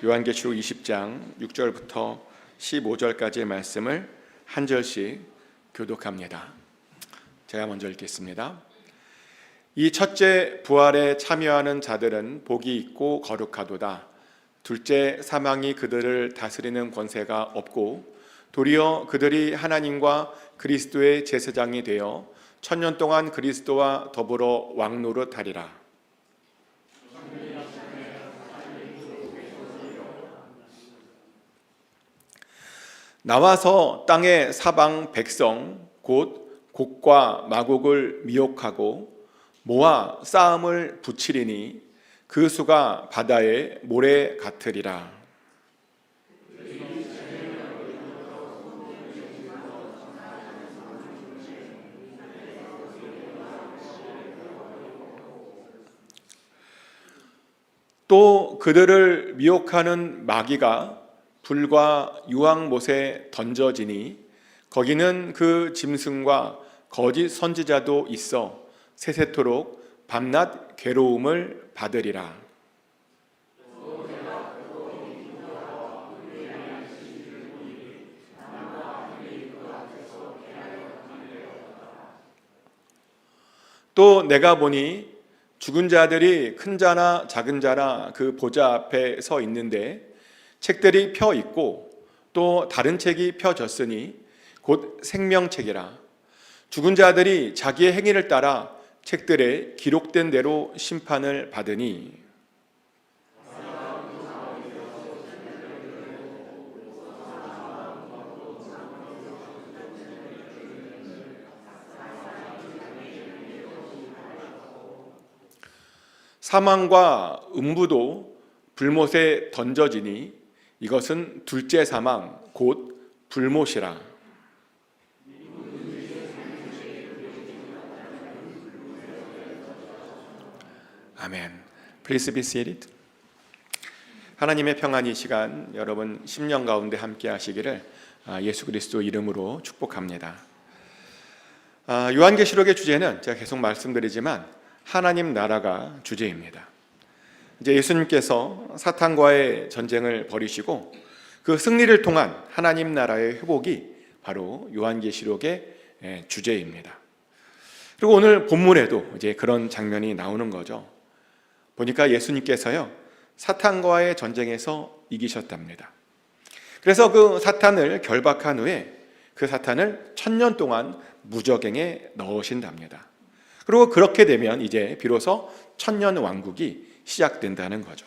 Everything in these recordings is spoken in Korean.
요한계시록 20장 6절부터 15절까지의 말씀을 한 절씩 교독합니다. 제가 먼저 읽겠습니다. 이 첫째 부활에 참여하는 자들은 복이 있고 거룩하도다. 둘째 사망이 그들을 다스리는 권세가 없고 도리어 그들이 하나님과 그리스도의 제사장이 되어 천년 동안 그리스도와 더불어 왕노릇하리라. 나와서 땅의 사방 백성 곧 곡과 마곡을 미혹하고 모아 싸움을 붙이리니 그 수가 바다의 모래 같으리라. 또 그들을 미혹하는 마귀가 불과 유황못에 던져지니 거기는 그 짐승과 거짓 선지자도 있어 세세토록 밤낮 괴로움을 받으리라. 또 내가 보니 죽은 자들이 큰 자나 작은 자나 그 보좌 앞에 서 있는데 책들이 펴 있고 또 다른 책이 펴졌으니 곧 생명책이라. 죽은 자들이 자기의 행위를 따라 책들에 기록된 대로 심판을 받으니 사망과 음부도 불못에 던져지니 이것은 둘째 사망 곧 불못이라. 아멘. Please be seated. 하나님의 평안이 시간 여러분 10년 가운데 함께 하시기를 예수 그리스도 이름으로 축복합니다. 요한계시록의 주제는 제가 계속 말씀드리지만 하나님 나라가 주제입니다. 이제 예수님께서 사탄과의 전쟁을 벌이시고 그 승리를 통한 하나님 나라의 회복이 바로 요한계시록의 주제입니다. 그리고 오늘 본문에도 이제 그런 장면이 나오는 거죠. 보니까 예수님께서요 사탄과의 전쟁에서 이기셨답니다. 그래서 그 사탄을 결박한 후에 그 사탄을 1000년 동안 무저갱에 넣으신답니다. 그리고 그렇게 되면 이제 비로소 1000년 왕국이 시작된다는 거죠.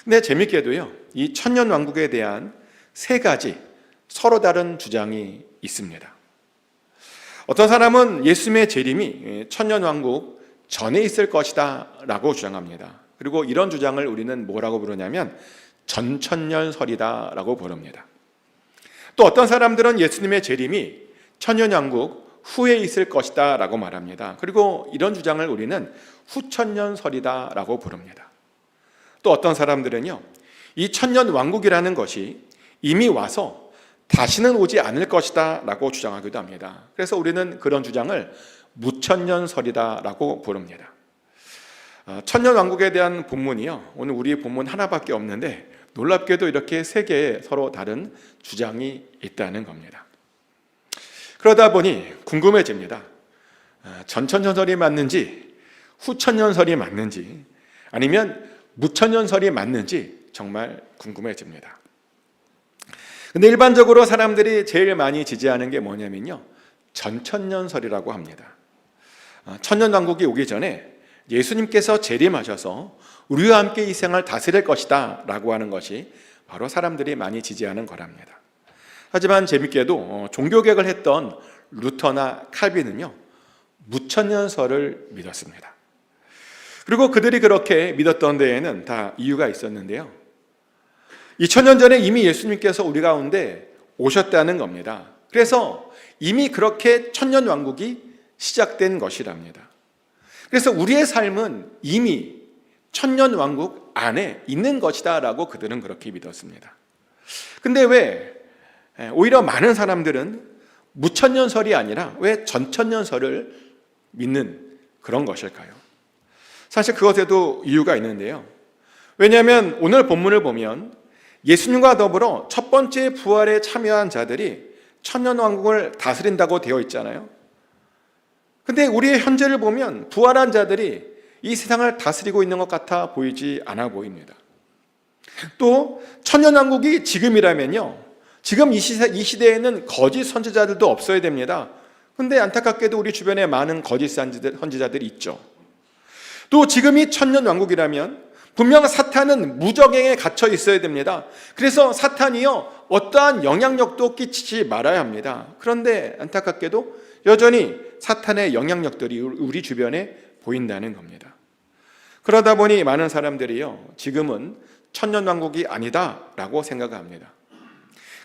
근데 재밌게도요, 이 1000년 왕국에 대한 세 가지 서로 다른 주장이 있습니다. 어떤 사람은 예수님의 재림이 1000년 왕국 전에 있을 것이다 라고 주장합니다. 그리고 이런 주장을 우리는 뭐라고 부르냐면 전천년설이다 라고 부릅니다. 또 어떤 사람들은 예수님의 재림이 천년왕국 후에 있을 것이다 라고 말합니다. 그리고 이런 주장을 우리는 후천년설이다 라고 부릅니다. 또 어떤 사람들은요, 이 천년왕국이라는 것이 이미 와서 다시는 오지 않을 것이다 라고 주장하기도 합니다. 그래서 우리는 그런 주장을 무천년설이다 라고 부릅니다. 천년왕국에 대한 본문이요, 오늘 우리의 본문 하나밖에 없는데 놀랍게도 이렇게 세 개의 서로 다른 주장이 있다는 겁니다. 그러다 보니 궁금해집니다. 전천년설이 맞는지 후천년설이 맞는지 아니면 무천년설이 맞는지 정말 궁금해집니다. 근데 일반적으로 사람들이 제일 많이 지지하는 게 뭐냐면요, 전천년설이라고 합니다. 천년왕국이 오기 전에 예수님께서 재림하셔서 우리와 함께 이 생을 다스릴 것이다 라고 하는 것이 바로 사람들이 많이 지지하는 거랍니다. 하지만 재밌게도 종교개혁을 했던 루터나 칼빈은요 무천년설을 믿었습니다. 그리고 그들이 그렇게 믿었던 데에는 다 이유가 있었는데요, 2000년 전에 이미 예수님께서 우리 가운데 오셨다는 겁니다. 그래서 이미 그렇게 천년왕국이 시작된 것이랍니다. 그래서 우리의 삶은 이미 천년왕국 안에 있는 것이다 라고 그들은 그렇게 믿었습니다. 근데 왜 오히려 많은 사람들은 무천년설이 아니라 왜 전천년설을 믿는 그런 것일까요? 사실 그것에도 이유가 있는데요, 왜냐하면 오늘 본문을 보면 예수님과 더불어 첫 번째 부활에 참여한 자들이 천년왕국을 다스린다고 되어 있잖아요. 근데 우리의 현재를 보면 부활한 자들이 이 세상을 다스리고 있는 것 같아 보이지 않아 보입니다. 또 천년왕국이 지금이라면요, 지금 이 시대에는 거짓 선지자들도 없어야 됩니다. 근데 안타깝게도 우리 주변에 많은 거짓 선지자들이 있죠. 또 지금이 천년왕국이라면 분명 사탄은 무적행에 갇혀 있어야 됩니다. 그래서 사탄이요, 어떠한 영향력도 끼치지 말아야 합니다. 그런데 안타깝게도 여전히 사탄의 영향력들이 우리 주변에 보인다는 겁니다. 그러다 보니 많은 사람들이요, 지금은 천년왕국이 아니다라고 생각합니다.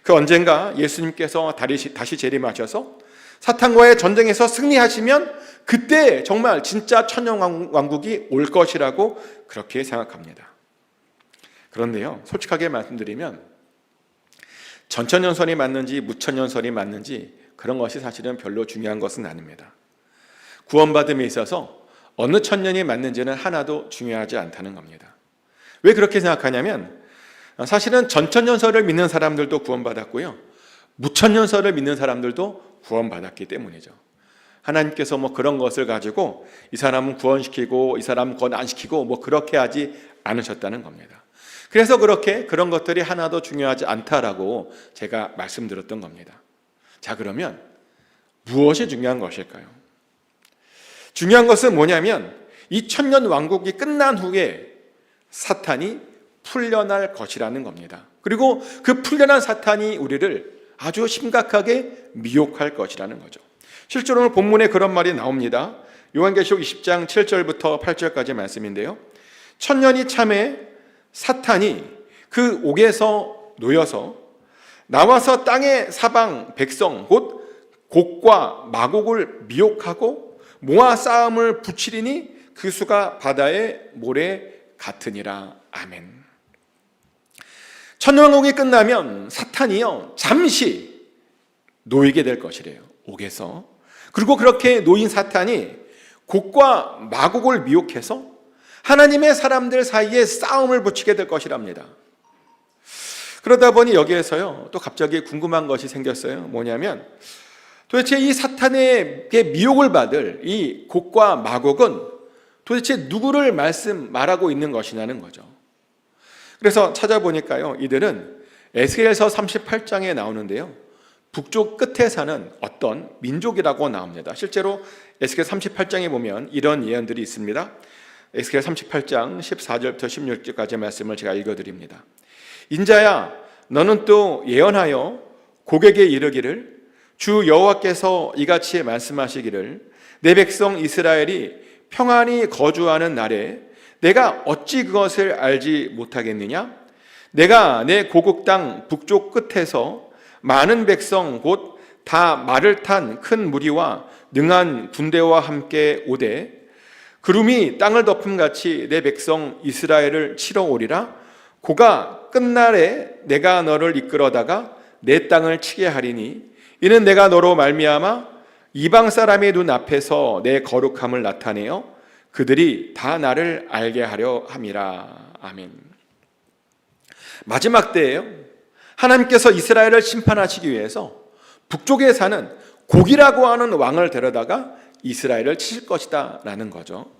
그 언젠가 예수님께서 다시 재림하셔서 사탄과의 전쟁에서 승리하시면 그때 정말 진짜 천년왕국이 올 것이라고 그렇게 생각합니다. 그런데요, 솔직하게 말씀드리면 전천년설이 맞는지 무천년설이 맞는지 그런 것이 사실은 별로 중요한 것은 아닙니다. 구원받음에 있어서 어느 천년이 맞는지는 하나도 중요하지 않다는 겁니다. 왜 그렇게 생각하냐면 사실은 전천년설을 믿는 사람들도 구원받았고요, 무천년설을 믿는 사람들도 구원받았기 때문이죠. 하나님께서 그런 것을 가지고 이 사람은 구원시키고 이 사람은 구원 안 시키고 그렇게 하지 않으셨다는 겁니다. 그래서 그런 것들이 하나도 중요하지 않다라고 제가 말씀드렸던 겁니다. 자, 그러면 무엇이 중요한 것일까요? 중요한 것은 뭐냐면 이 천년 왕국이 끝난 후에 사탄이 풀려날 것이라는 겁니다. 그리고 그 풀려난 사탄이 우리를 아주 심각하게 미혹할 것이라는 거죠. 실제로 오늘 본문에 그런 말이 나옵니다. 요한계시록 20장 7절부터 8절까지 말씀인데요, 천년이 참에 사탄이 그 옥에서 놓여서 나와서 땅의 사방 백성 곧 곡과 마곡을 미혹하고 모아 싸움을 붙이리니 그 수가 바다의 모래 같으니라. 아멘. 천년왕국이 끝나면 사탄이요, 잠시 놓이게 될 것이래요, 옥에서. 그리고 그렇게 놓인 사탄이 곡과 마곡을 미혹해서 하나님의 사람들 사이에 싸움을 붙이게 될 것이랍니다. 그러다 보니 여기에서요, 또 갑자기 궁금한 것이 생겼어요. 뭐냐면 도대체 이 사탄에게 미혹을 받을 이 곡과 마곡은 도대체 누구를 말하고 있는 것이냐는 거죠. 그래서 찾아보니까요, 이들은 에스겔서 38장에 나오는데요, 북쪽 끝에 사는 어떤 민족이라고 나옵니다. 실제로 에스겔 38장에 보면 이런 예언들이 있습니다. 에스겔 38장 14절부터 16절까지의 말씀을 제가 읽어드립니다. 인자야, 너는 또 예언하여 곡에게 이르기를 주 여호와께서 이같이 말씀하시기를 내 백성 이스라엘이 평안히 거주하는 날에 내가 어찌 그것을 알지 못하겠느냐? 내가 내 고국 땅 북쪽 끝에서 많은 백성 곧 다 말을 탄 큰 무리와 능한 군대와 함께 오되 구름이 땅을 덮음같이 내 백성 이스라엘을 치러 오리라. 고가 끝날에 내가 너를 이끌어다가 내 땅을 치게 하리니 이는 내가 너로 말미암아 이방 사람의 눈 앞에서 내 거룩함을 나타내어 그들이 다 나를 알게 하려 함이라. 아멘. 마지막 때예요. 하나님께서 이스라엘을 심판하시기 위해서 북쪽에 사는 곡이라고 하는 왕을 데려다가 이스라엘을 칠 것이다 라는 거죠.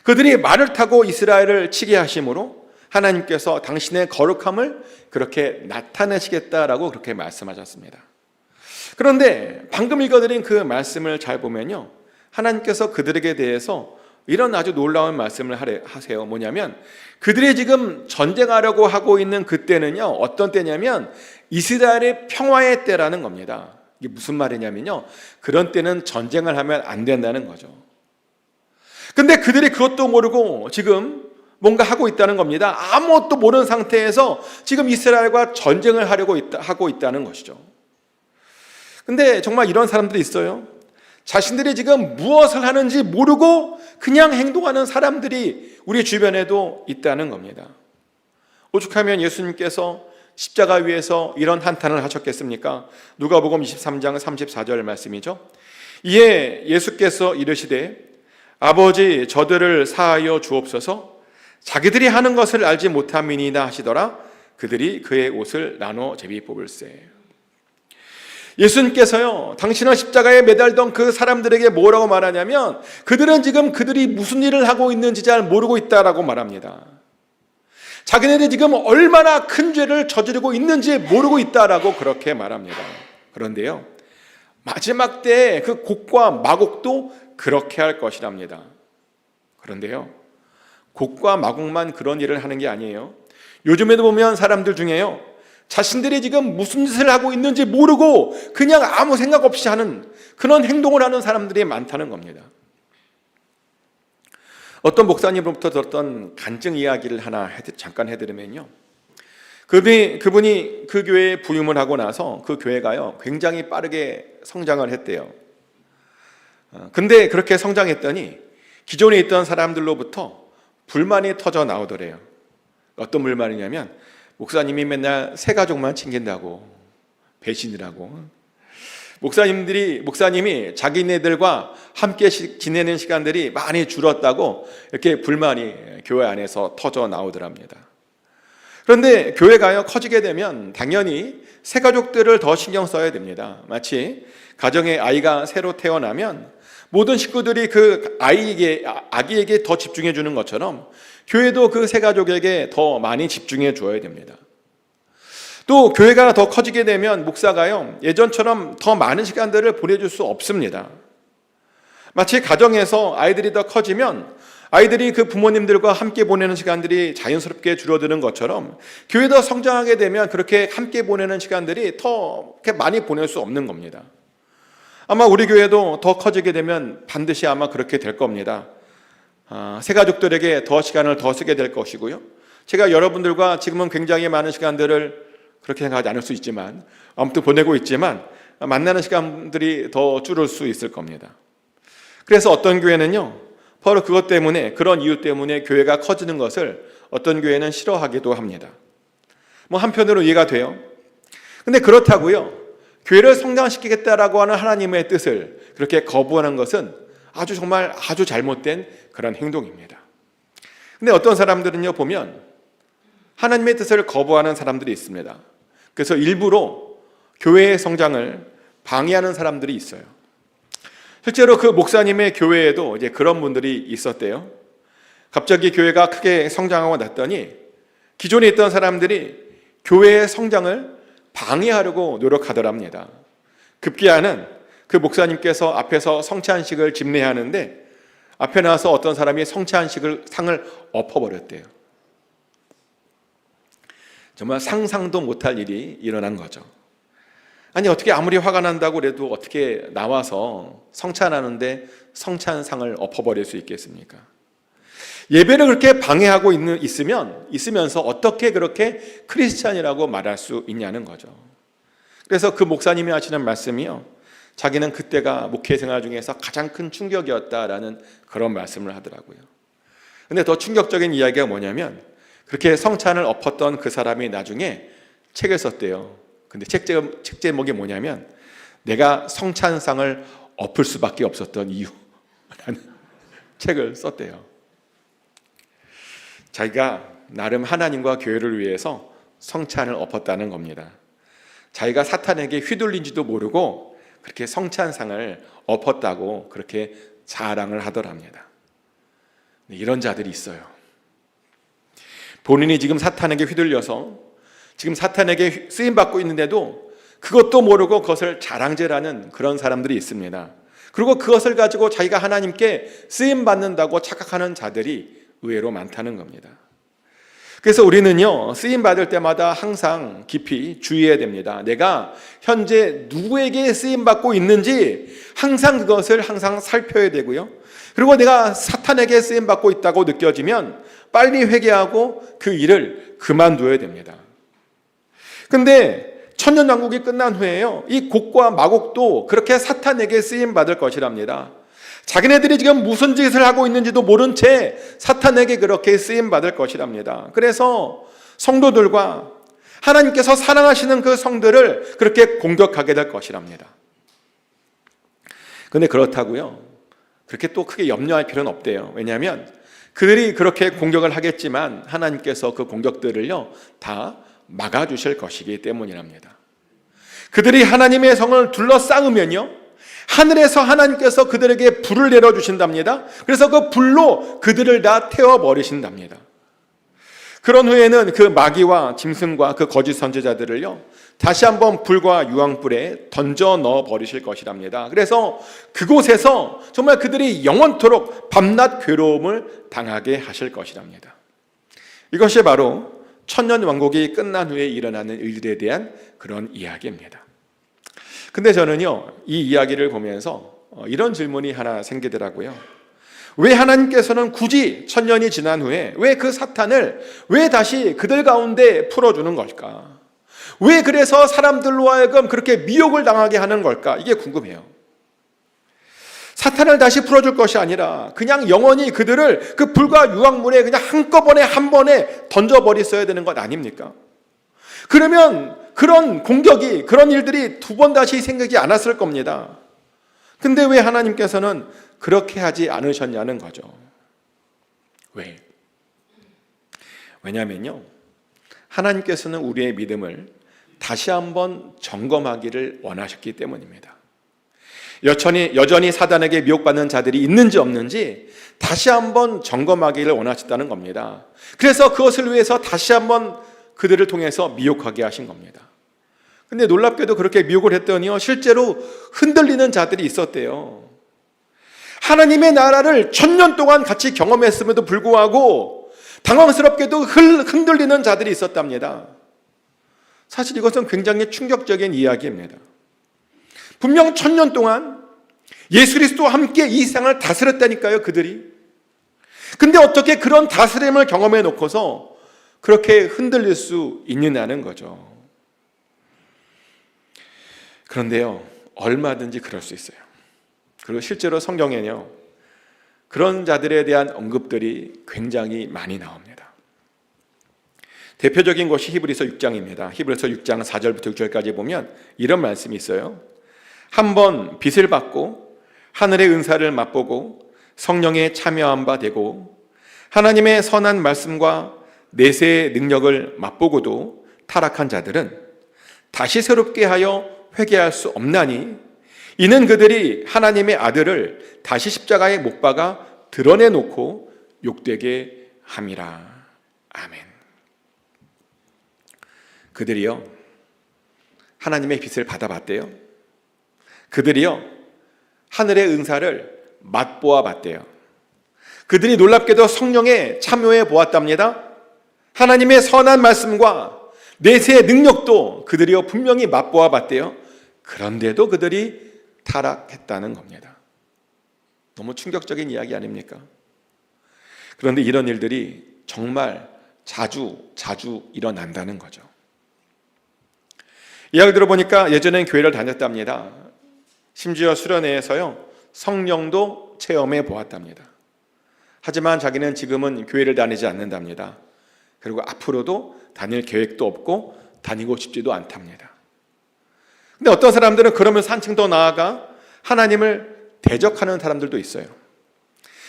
그들이 말을 타고 이스라엘을 치게 하심으로 하나님께서 당신의 거룩함을 그렇게 나타내시겠다라고 그렇게 말씀하셨습니다. 그런데 방금 읽어드린 그 말씀을 잘 보면요, 하나님께서 그들에게 대해서 이런 아주 놀라운 말씀을 하세요. 뭐냐면 그들이 지금 전쟁하려고 하고 있는 그때는요, 어떤 때냐면 이스라엘의 평화의 때라는 겁니다. 이게 무슨 말이냐면요, 그런 때는 전쟁을 하면 안 된다는 거죠. 근데 그들이 그것도 모르고 지금 뭔가 하고 있다는 겁니다. 아무것도 모르는 상태에서 지금 이스라엘과 전쟁을 하고 있다는 것이죠. 근데 정말 이런 사람들이 있어요. 자신들이 지금 무엇을 하는지 모르고 그냥 행동하는 사람들이 우리 주변에도 있다는 겁니다. 오죽하면 예수님께서 십자가 위에서 이런 한탄을 하셨겠습니까? 누가복음 23장 34절 말씀이죠. 이에 예수께서 이르시되 아버지 저들을 사하여 주옵소서. 자기들이 하는 것을 알지 못함이니이다 하시더라. 그들이 그의 옷을 나눠 제비 뽑을세. 예수님께서요, 당신은 십자가에 매달던 그 사람들에게 뭐라고 말하냐면, 그들은 지금 그들이 무슨 일을 하고 있는지 잘 모르고 있다라고 말합니다. 자기네들이 지금 얼마나 큰 죄를 저지르고 있는지 모르고 있다라고 그렇게 말합니다. 그런데요, 마지막 때에 그 곡과 마곡도 그렇게 할 것이랍니다. 그런데요, 곡과 마곡만 그런 일을 하는 게 아니에요. 요즘에도 보면 사람들 중에요, 자신들이 지금 무슨 짓을 하고 있는지 모르고 그냥 아무 생각 없이 하는 그런 행동을 하는 사람들이 많다는 겁니다. 어떤 목사님으로부터 들었던 간증 이야기를 하나 잠깐 해드리면요, 그분이 그 교회에 부임을 하고 나서 그 교회가요 굉장히 빠르게 성장을 했대요. 근데 그렇게 성장했더니 기존에 있던 사람들로부터 불만이 터져 나오더래요. 어떤 불만이냐면, 목사님이 맨날 새 가족만 챙긴다고, 배신을 하고, 목사님이 자기네들과 함께 지내는 시간들이 많이 줄었다고 이렇게 불만이 교회 안에서 터져 나오더랍니다. 그런데 교회가요 커지게 되면 당연히 새 가족들을 더 신경 써야 됩니다. 마치 가정에 아이가 새로 태어나면 모든 식구들이 그 아기에게 더 집중해 주는 것처럼 교회도 그 새 가족에게 더 많이 집중해 줘야 됩니다. 또 교회가 더 커지게 되면 목사가요 예전처럼 더 많은 시간들을 보내줄 수 없습니다. 마치 가정에서 아이들이 더 커지면 아이들이 그 부모님들과 함께 보내는 시간들이 자연스럽게 줄어드는 것처럼 교회도 성장하게 되면 그렇게 함께 보내는 시간들이 더 그렇게 많이 보낼 수 없는 겁니다. 아마 우리 교회도 더 커지게 되면 반드시 아마 그렇게 될 겁니다. 새 가족들에게 더 시간을 더 쓰게 될 것이고요, 제가 여러분들과 지금은 굉장히 많은 시간들을 그렇게 생각하지 않을 수 있지만 아무튼 보내고 있지만 만나는 시간들이 더 줄을 수 있을 겁니다. 그래서 어떤 교회는요 바로 그것 때문에, 그런 이유 때문에 교회가 커지는 것을 어떤 교회는 싫어하기도 합니다. 한편으로 이해가 돼요. 근데 그렇다고요 교회를 성장시키겠다라고 하는 하나님의 뜻을 그렇게 거부하는 것은 아주 잘못된 그런 행동입니다. 근데 어떤 사람들은요 보면 하나님의 뜻을 거부하는 사람들이 있습니다. 그래서 일부러 교회의 성장을 방해하는 사람들이 있어요. 실제로 그 목사님의 교회에도 이제 그런 분들이 있었대요. 갑자기 교회가 크게 성장하고 났더니 기존에 있던 사람들이 교회의 성장을 방해하려고 노력하더랍니다. 급기야는 그 목사님께서 앞에서 성찬식을 집례하는데 앞에 나와서 어떤 사람이 상을 엎어버렸대요. 정말 상상도 못할 일이 일어난 거죠. 아니 어떻게 아무리 화가 난다고 그래도 어떻게 나와서 성찬하는데 성찬상을 엎어버릴 수 있겠습니까? 예배를 그렇게 방해하고 있으면서 어떻게 그렇게 크리스찬이라고 말할 수 있냐는 거죠. 그래서 그 목사님이 하시는 말씀이요, 자기는 그때가 목회 생활 중에서 가장 큰 충격이었다라는 그런 말씀을 하더라고요. 근데 더 충격적인 이야기가 뭐냐면, 그렇게 성찬을 엎었던 그 사람이 나중에 책을 썼대요. 근데 책 제목이 뭐냐면, 내가 성찬상을 엎을 수밖에 없었던 이유라는 책을 썼대요. 자기가 나름 하나님과 교회를 위해서 성찬을 엎었다는 겁니다. 자기가 사탄에게 휘둘린지도 모르고 그렇게 성찬상을 엎었다고 그렇게 자랑을 하더랍니다. 이런 자들이 있어요. 본인이 지금 사탄에게 휘둘려서 지금 사탄에게 쓰임받고 있는데도 그것도 모르고 그것을 자랑질하는 그런 사람들이 있습니다. 그리고 그것을 가지고 자기가 하나님께 쓰임받는다고 착각하는 자들이 의외로 많다는 겁니다. 그래서 우리는요, 쓰임받을 때마다 항상 깊이 주의해야 됩니다. 내가 현재 누구에게 쓰임받고 있는지 항상 그것을 살펴야 되고요. 그리고 내가 사탄에게 쓰임받고 있다고 느껴지면 빨리 회개하고 그 일을 그만둬야 됩니다. 근데 천년왕국이 끝난 후에요, 이 곡과 마곡도 그렇게 사탄에게 쓰임받을 것이랍니다. 자기네들이 지금 무슨 짓을 하고 있는지도 모른 채 사탄에게 그렇게 쓰임받을 것이랍니다. 그래서 성도들과 하나님께서 사랑하시는 그 성들을 그렇게 공격하게 될 것이랍니다. 그런데 그렇다고요, 그렇게 또 크게 염려할 필요는 없대요. 왜냐하면 그들이 그렇게 공격을 하겠지만 하나님께서 그 공격들을요 다 막아주실 것이기 때문이랍니다. 그들이 하나님의 성을 둘러싸으면요 하늘에서 하나님께서 그들에게 불을 내려주신답니다. 그래서 그 불로 그들을 다 태워버리신답니다. 그런 후에는 그 마귀와 짐승과 그 거짓 선지자들을요 다시 한번 불과 유황불에 던져 넣어 버리실 것이랍니다. 그래서 그곳에서 정말 그들이 영원토록 밤낮 괴로움을 당하게 하실 것이랍니다. 이것이 바로 천년왕국이 끝난 후에 일어나는 일들에 대한 그런 이야기입니다. 근데 저는요 이 이야기를 보면서 이런 질문이 하나 생기더라고요. 왜 하나님께서는 굳이 천년이 지난 후에 왜 그 사탄을 왜 다시 그들 가운데 풀어주는 걸까? 왜 그래서 사람들로 하여금 그렇게 미혹을 당하게 하는 걸까? 이게 궁금해요. 사탄을 다시 풀어줄 것이 아니라 그냥 영원히 그들을 그 불과 유황물에 그냥 한꺼번에 한 번에 던져버렸어야 되는 것 아닙니까? 그러면 그런 공격이 그런 일들이 두 번 다시 생기지 않았을 겁니다. 근데 왜 하나님께서는 그렇게 하지 않으셨냐는 거죠. 왜? 왜냐면요 하나님께서는 우리의 믿음을 다시 한번 점검하기를 원하셨기 때문입니다. 여전히 사단에게 미혹받는 자들이 있는지 없는지 다시 한번 점검하기를 원하셨다는 겁니다. 그래서 그것을 위해서 다시 한번 그들을 통해서 미혹하게 하신 겁니다. 근데 놀랍게도 그렇게 미혹을 했더니요 실제로 흔들리는 자들이 있었대요. 하나님의 나라를 천년 동안 같이 경험했음에도 불구하고 당황스럽게도 흔들리는 자들이 있었답니다. 사실 이것은 굉장히 충격적인 이야기입니다. 분명 천년 동안 예수 그리스도와 함께 이 세상을 다스렸다니까요 그들이. 근데 어떻게 그런 다스림을 경험해 놓고서 그렇게 흔들릴 수 있느냐는 거죠. 그런데요 얼마든지 그럴 수 있어요. 그리고 실제로 성경에는요 그런 자들에 대한 언급들이 굉장히 많이 나옵니다. 대표적인 것이 히브리서 6장입니다. 히브리서 6장 4절부터 6절까지 보면 이런 말씀이 있어요. 한번 빚을 받고 하늘의 은사를 맛보고 성령에 참여한 바 되고 하나님의 선한 말씀과 내세의 능력을 맛보고도 타락한 자들은 다시 새롭게 하여 회개할 수 없나니 이는 그들이 하나님의 아들을 다시 십자가에 못 박아 드러내놓고 욕되게 함이라. 아멘. 그들이요 하나님의 빚을 받아봤대요. 그들이요 하늘의 은사를 맛보아 봤대요. 그들이 놀랍게도 성령에 참여해 보았답니다. 하나님의 선한 말씀과 내세의 능력도 그들이요 분명히 맛보아 봤대요. 그런데도 그들이 타락했다는 겁니다. 너무 충격적인 이야기 아닙니까? 그런데 이런 일들이 정말 자주 일어난다는 거죠. 이야기 들어보니까 예전엔 교회를 다녔답니다. 심지어 수련회에서요 성령도 체험해 보았답니다. 하지만 자기는 지금은 교회를 다니지 않는답니다. 그리고 앞으로도 다닐 계획도 없고 다니고 싶지도 않답니다. 근데 어떤 사람들은 그러면서 한층 더 나아가 하나님을 대적하는 사람들도 있어요.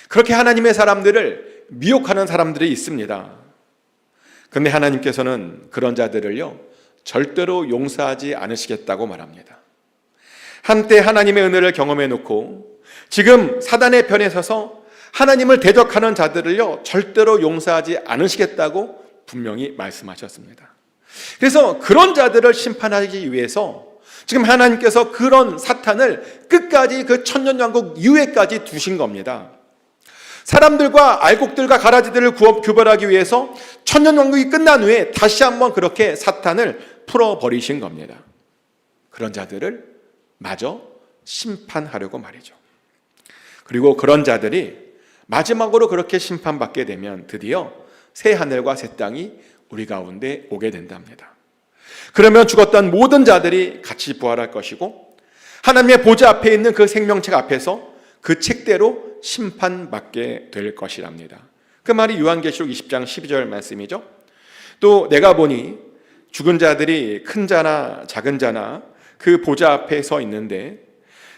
그렇게 하나님의 사람들을 미혹하는 사람들이 있습니다. 그런데 하나님께서는 그런 자들을요 절대로 용서하지 않으시겠다고 말합니다. 한때 하나님의 은혜를 경험해 놓고 지금 사단의 편에 서서 하나님을 대적하는 자들을요 절대로 용서하지 않으시겠다고 분명히 말씀하셨습니다. 그래서 그런 자들을 심판하기 위해서 지금 하나님께서 그런 사탄을 끝까지 그 천년왕국 이후에까지 두신 겁니다. 사람들과 알곡들과 가라지들을 구별하기 위해서 천년왕국이 끝난 후에 다시 한번 그렇게 사탄을 풀어버리신 겁니다. 그런 자들을 마저 심판하려고 말이죠. 그리고 그런 자들이 마지막으로 그렇게 심판받게 되면 드디어 새 하늘과 새 땅이 우리 가운데 오게 된답니다. 그러면 죽었던 모든 자들이 같이 부활할 것이고 하나님의 보좌 앞에 있는 그 생명책 앞에서 그 책대로 심판받게 될 것이랍니다. 그 말이 요한계시록 20장 12절 말씀이죠. 또 내가 보니 죽은 자들이 큰 자나 작은 자나 그 보좌 앞에 서 있는데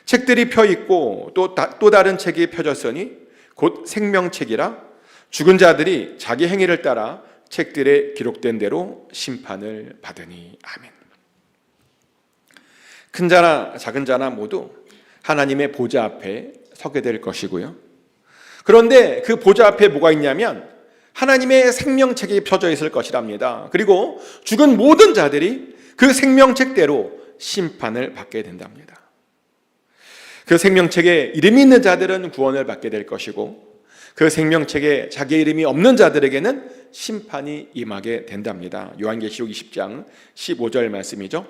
책들이 펴 있고 또 다른 책이 펴졌으니 곧 생명책이라 죽은 자들이 자기 행위를 따라 책들에 기록된 대로 심판을 받으니. 아멘. 큰 자나 작은 자나 모두 하나님의 보좌 앞에 서게 될 것이고요. 그런데 그 보좌 앞에 뭐가 있냐면 하나님의 생명책이 펴져 있을 것이랍니다. 그리고 죽은 모든 자들이 그 생명책대로 심판을 받게 된답니다. 그 생명책에 이름이 있는 자들은 구원을 받게 될 것이고 그 생명책에 자기 이름이 없는 자들에게는 심판이 임하게 된답니다. 요한계시록 20장 15절 말씀이죠.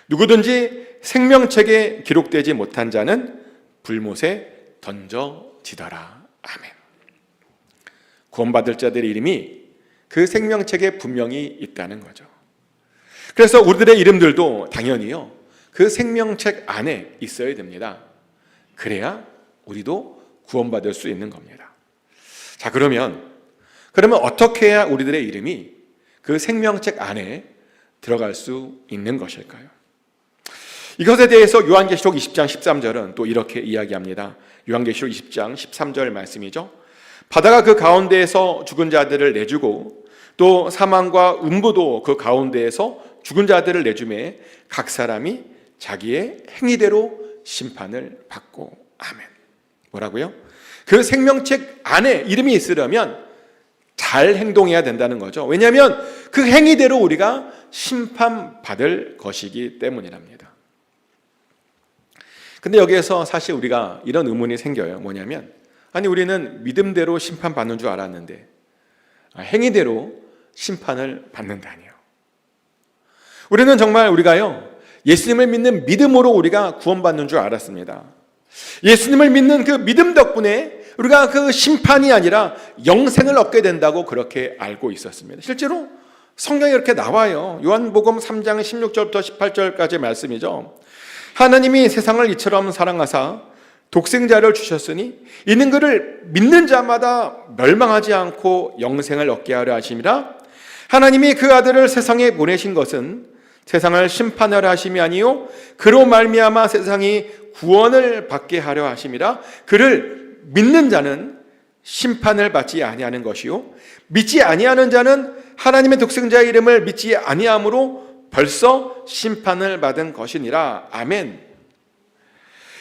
누구든지 생명책에 기록되지 못한 자는 불못에 던져지더라. 아멘. 구원받을 자들의 이름이 그 생명책에 분명히 있다는 거죠. 그래서 우리들의 이름들도 당연히요, 그 생명책 안에 있어야 됩니다. 그래야 우리도 구원받을 수 있는 겁니다. 자, 그러면 어떻게 해야 우리들의 이름이 그 생명책 안에 들어갈 수 있는 것일까요? 이것에 대해서 요한계시록 20장 13절은 또 이렇게 이야기합니다. 요한계시록 20장 13절 말씀이죠. 바다가 그 가운데에서 죽은 자들을 내주고 또 사망과 음부도 그 가운데에서 죽은 자들을 내주매 각 사람이 자기의 행위대로 심판을 받고. 아멘. 뭐라고요? 그 생명책 안에 이름이 있으려면 잘 행동해야 된다는 거죠. 왜냐하면 그 행위대로 우리가 심판받을 것이기 때문이랍니다. 근데 여기에서 사실 우리가 이런 의문이 생겨요. 뭐냐면, 아니 우리는 믿음대로 심판받는 줄 알았는데 행위대로 심판을 받는다니요. 우리는 정말 우리가요, 예수님을 믿는 믿음으로 우리가 구원받는 줄 알았습니다. 예수님을 믿는 그 믿음 덕분에 우리가 그 심판이 아니라 영생을 얻게 된다고 그렇게 알고 있었습니다. 실제로 성경에 이렇게 나와요. 요한복음 3장 16절부터 18절까지 말씀이죠. 하나님이 세상을 이처럼 사랑하사 독생자를 주셨으니 이는 그를 믿는 자마다 멸망하지 않고 영생을 얻게 하려 하심이라. 하나님이 그 아들을 세상에 보내신 것은 세상을 심판하려 하심이 아니요 그로 말미암아 세상이 구원을 받게 하려 하심이라. 그를 믿는 자는 심판을 받지 아니하는 것이요 믿지 아니하는 자는 하나님의 독생자의 이름을 믿지 아니함으로 벌써 심판을 받은 것이니라. 아멘.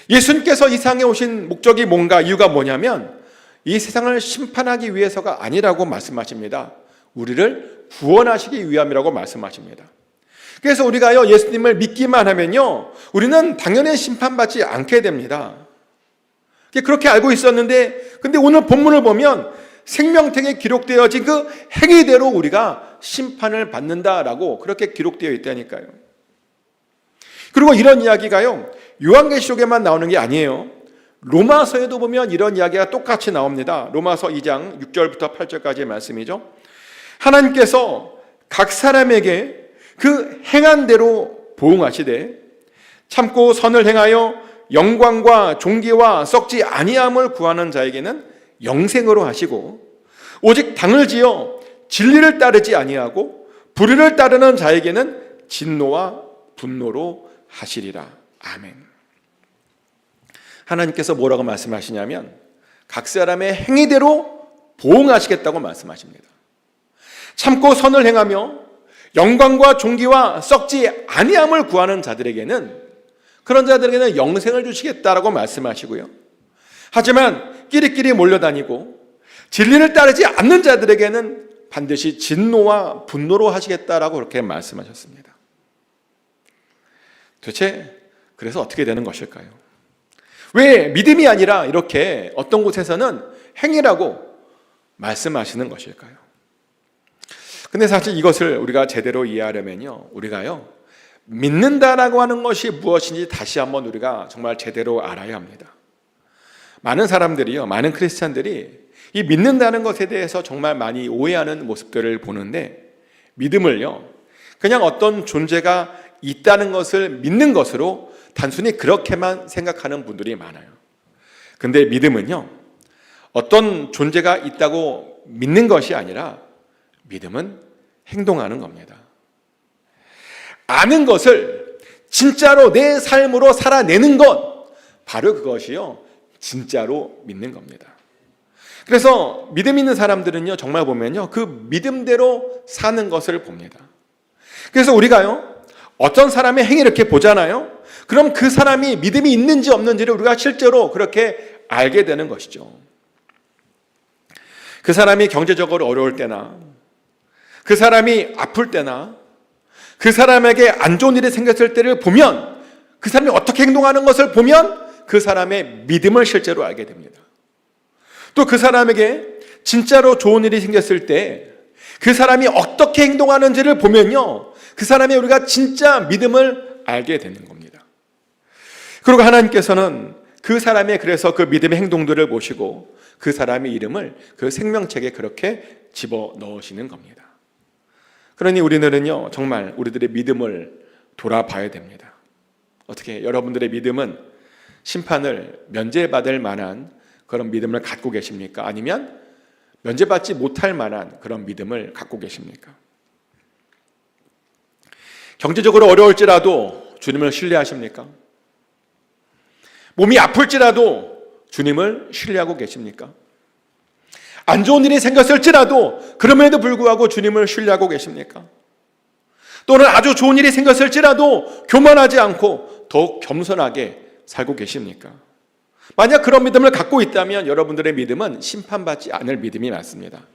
예수님께서 이 세상에 오신 목적이 뭔가, 이유가 뭐냐면 이 세상을 심판하기 위해서가 아니라고 말씀하십니다. 우리를 구원하시기 위함이라고 말씀하십니다. 그래서 우리가요, 예수님을 믿기만 하면요, 우리는 당연히 심판받지 않게 됩니다. 그렇게 알고 있었는데, 근데 오늘 본문을 보면 생명책에 기록되어진 그 행위대로 우리가 심판을 받는다라고 그렇게 기록되어 있다니까요. 그리고 이런 이야기가요, 요한계시록에만 나오는 게 아니에요. 로마서에도 보면 이런 이야기가 똑같이 나옵니다. 로마서 2장 6절부터 8절까지의 말씀이죠. 하나님께서 각 사람에게 그 행한 대로 보응하시되 참고 선을 행하여 영광과 존귀와 썩지 아니함을 구하는 자에게는 영생으로 하시고 오직 당을 지어 진리를 따르지 아니하고 불의를 따르는 자에게는 진노와 분노로 하시리라. 아멘. 하나님께서 뭐라고 말씀하시냐면 각 사람의 행위대로 보응하시겠다고 말씀하십니다. 참고 선을 행하며 영광과 존귀와 썩지 아니함을 구하는 자들에게는, 그런 자들에게는 영생을 주시겠다라고 말씀하시고요. 하지만 끼리끼리 몰려다니고 진리를 따르지 않는 자들에게는 반드시 진노와 분노로 하시겠다라고 그렇게 말씀하셨습니다. 도대체 그래서 어떻게 되는 것일까요? 왜 믿음이 아니라 이렇게 어떤 곳에서는 행위라고 말씀하시는 것일까요? 근데 사실 이것을 우리가 제대로 이해하려면요, 우리가요, 믿는다라고 하는 것이 무엇인지 다시 한번 우리가 정말 제대로 알아야 합니다. 많은 사람들이요, 많은 크리스찬들이 이 믿는다는 것에 대해서 정말 많이 오해하는 모습들을 보는데, 믿음을요, 그냥 어떤 존재가 있다는 것을 믿는 것으로 단순히 그렇게만 생각하는 분들이 많아요. 근데 믿음은요, 어떤 존재가 있다고 믿는 것이 아니라 믿음은 행동하는 겁니다. 아는 것을 진짜로 내 삶으로 살아내는 것, 바로 그것이요, 진짜로 믿는 겁니다. 그래서 믿음 있는 사람들은요, 정말 보면요, 그 믿음대로 사는 것을 봅니다. 그래서 우리가요, 어떤 사람의 행위를 이렇게 보잖아요. 그럼 그 사람이 믿음이 있는지 없는지를 우리가 실제로 그렇게 알게 되는 것이죠. 그 사람이 경제적으로 어려울 때나, 그 사람이 아플 때나, 그 사람에게 안 좋은 일이 생겼을 때를 보면, 그 사람이 어떻게 행동하는 것을 보면 그 사람의 믿음을 실제로 알게 됩니다. 또 그 사람에게 진짜로 좋은 일이 생겼을 때 그 사람이 어떻게 행동하는지를 보면요, 그 사람의 우리가 진짜 믿음을 알게 되는 겁니다. 그리고 하나님께서는 그 사람의 그래서 그 믿음의 행동들을 보시고 그 사람의 이름을 그 생명책에 그렇게 집어 넣으시는 겁니다. 그러니 우리들은요, 정말 우리들의 믿음을 돌아봐야 됩니다. 어떻게 여러분들의 믿음은 심판을 면제받을 만한 그런 믿음을 갖고 계십니까? 아니면 면제받지 못할 만한 그런 믿음을 갖고 계십니까? 경제적으로 어려울지라도 주님을 신뢰하십니까? 몸이 아플지라도 주님을 신뢰하고 계십니까? 안 좋은 일이 생겼을지라도 그럼에도 불구하고 주님을 신뢰하고 계십니까? 또는 아주 좋은 일이 생겼을지라도 교만하지 않고 더욱 겸손하게 살고 계십니까? 만약 그런 믿음을 갖고 있다면 여러분들의 믿음은 심판받지 않을 믿음이 맞습니다.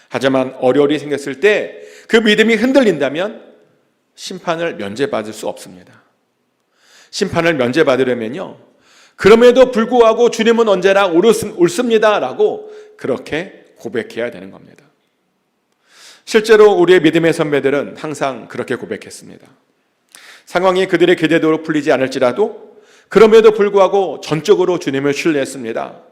하지만 어려움이 생겼을 때 그 믿음이 흔들린다면 심판을 면제받을 수 없습니다. 심판을 면제받으려면요, 그럼에도 불구하고 주님은 언제나 옳습니다라고 그렇게 고백해야 되는 겁니다. 실제로 우리의 믿음의 선배들은 항상 그렇게 고백했습니다. 상황이 그들의 기대대로 풀리지 않을지라도 그럼에도 불구하고 전적으로 주님을 신뢰했습니다.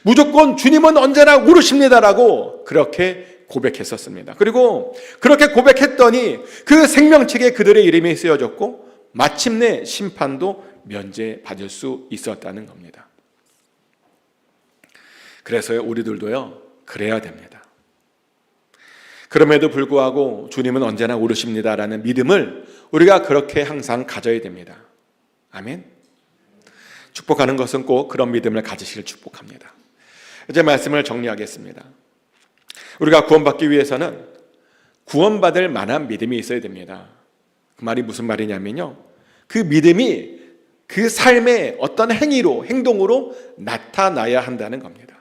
무조건 주님은 언제나 옳으십니다라고 그렇게 고백했었습니다. 그리고 그렇게 고백했더니 그 생명책에 그들의 이름이 쓰여졌고 마침내 심판도 면제받을 수 있었다는 겁니다. 그래서요, 우리들도요, 그래야 됩니다. 그럼에도 불구하고 주님은 언제나 옳으십니다라는 믿음을 우리가 그렇게 항상 가져야 됩니다. 아멘. 축복하는 것은 꼭 그런 믿음을 가지시길 축복합니다. 이제 말씀을 정리하겠습니다. 우리가 구원받기 위해서는 구원받을 만한 믿음이 있어야 됩니다. 그 말이 무슨 말이냐면요, 그 믿음이 그 삶의 어떤 행위로, 행동으로 나타나야 한다는 겁니다.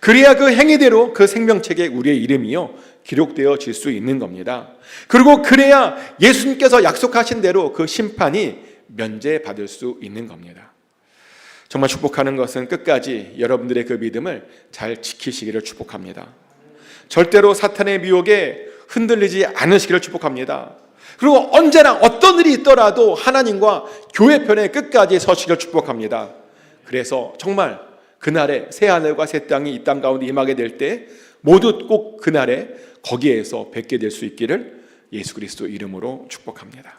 그래야 그 행위대로 그 생명책에 우리의 이름이요, 기록되어질 수 있는 겁니다. 그리고 그래야 예수님께서 약속하신 대로 그 심판이 면제받을 수 있는 겁니다. 정말 축복하는 것은 끝까지 여러분들의 그 믿음을 잘 지키시기를 축복합니다. 절대로 사탄의 미혹에 흔들리지 않으시기를 축복합니다. 그리고 언제나 어떤 일이 있더라도 하나님과 교회 편에 끝까지 서시기를 축복합니다. 그래서 정말 그날에 새 하늘과 새 땅이 이 땅 가운데 임하게 될 때 모두 꼭 그날에 거기에서 뵙게 될 수 있기를 예수 그리스도 이름으로 축복합니다.